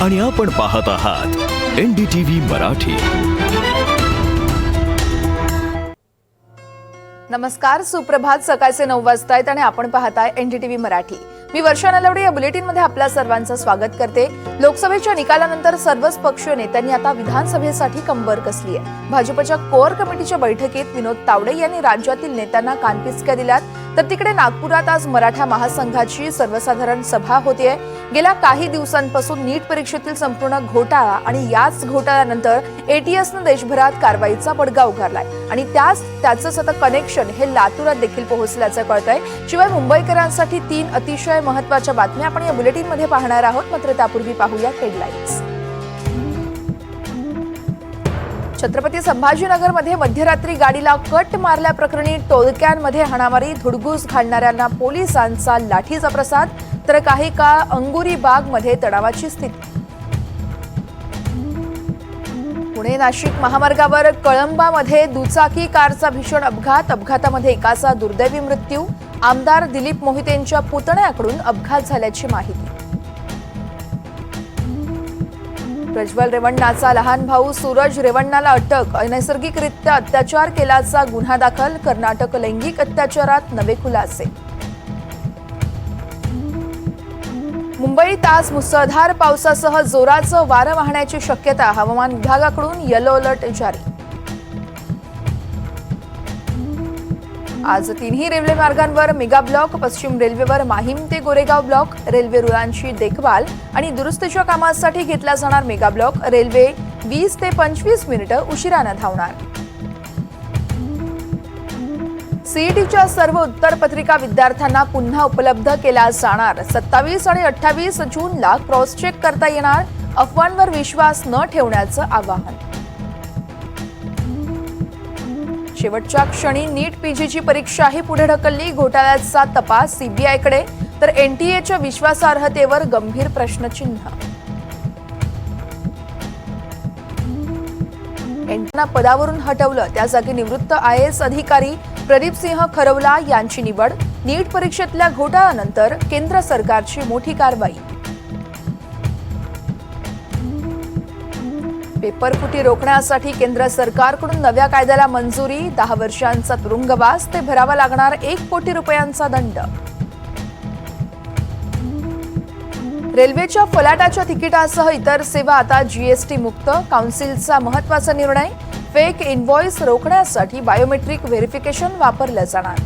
आणि आपण पाहत आहात NDTV मराठी। नमस्कार, सुप्रभात। सकाळचे 9 वाजता आहेत आणि आपण पाहताय NDTV मराठी। मी वर्षा नलवडे या बुलेटिन मध्ये आपल्या सर्वांचं स्वागत करते। लोकसभेच्या निकालानंतर सर्वच पक्षीय नेत्यांनी आता विधानसभेसाठी कंबर कसली आहे। भाजपच्या कोर कमिटीच्या बैठकीत विनोद तावडे यांनी राज्यातील नेत्यांना कानपिचक्या दिल्यात, तर तिकडे नागपुरात आज मराठा महासंघाची सर्वसाधारण सभा होतीये। गेल्या काही दिवसांपासून नीट परीक्षेतील संपूर्ण घोटाळा आणि याच घोटाळ्यानंतर ATSने देशभरात कारवाईचा बडगा उगारलाय आणि त्याचंच आता कनेक्शन हे लातूरात देखील पोहोचल्याचं कळतंय। शिवाय मुंबईकरांसाठी 3 अतिशय महत्त्वाच्या बातम्या आपण या बुलेटिन मध्ये पाहणार आहोत। मात्र त्यापूर्वी पाहूया हेडलाईन्स। छत्रपती संभाजीनगरमध्ये मध्यरात्री गाडीला कट मारल्याप्रकरणी टोळक्यांमध्ये हाणामारी, धुडगूस घालणाऱ्यांना पोलिसांचा लाठीचा प्रसाद, तर काही काळ अंगुरी बागमध्ये तणावाची स्थिती। पुणे नाशिक महामार्गावर कळंबामध्ये दुचाकी कारचा भीषण अपघातामध्ये एकाचा दुर्दैवी मृत्यू। आमदार दिलीप मोहितेंच्या पुतण्याकडून अपघात झाल्याची माहिती। प्रज्वल रेवण्णाचा लहान भाऊ सूरज रेवण्णाला अटक, अनैसर्गिकरित्या अत्याचार केल्याचा गुन्हा दाखल। कर्नाटक लैंगिक अत्याचारात नवे खुलासे। मुंबईत आज मुसळधार पावसासह जोराचं वारं वाहण्याची शक्यता, हवामान विभागाकडून येलो अलर्ट जारी। आज 3ही रेल्वे मार्गांवर मेगा ब्लॉक, पश्चिम रेल्वेवर माहीम ते गोरेगाव ब्लॉक, रेल्वे रुळांची देखभाल आणि दुरुस्तीच्या कामासाठी घेतला जाणार मेगा ब्लॉक। रेल्वे 20 ते 25 मिनिटं उशिरानं धावणार। सीईटीच्या सर्व उत्तरपत्रिका विद्यार्थ्यांना पुन्हा उपलब्ध केल्या जाणार। 27 आणि 28 जूनला क्रॉस चेक करता येणार। अफवांवर विश्वास न ठेवण्याचं आवाहन। शेवटच्या क्षणी नीट पीजीची परीक्षाही पुढे ढकलली, घोटाळ्याचा तपास सीबीआयकडे, तर NTA विश्वासार्हतेवर गंभीर प्रश्नचिन्ह। NTA पदावरून हटवलं, त्या जागी निवृत्त IAS अधिकारी प्रदीप सिंह खरवला यांची निवड। नीट परीक्षेतल्या घोटाळ्यानंतर केंद्र सरकारची मोठी कारवाई। पेपरफुटी रोखण्यासाठी केंद्र सरकारकडून नव्या कायद्याला मंजुरी। 10 वर्षांचा तुरुंगवास ते भरावा लागणार 1 कोटी रुपयांचा दंड। रेल्वेच्या फलाटाच्या तिकिटासह इतर सेवा आता GST मुक्त। काउन्सिलचा महत्त्वाचा निर्णय, फेक इनव्हॉइस रोखण्यासाठी बायोमेट्रिक व्हेरिफिकेशन वापरलं जाणार।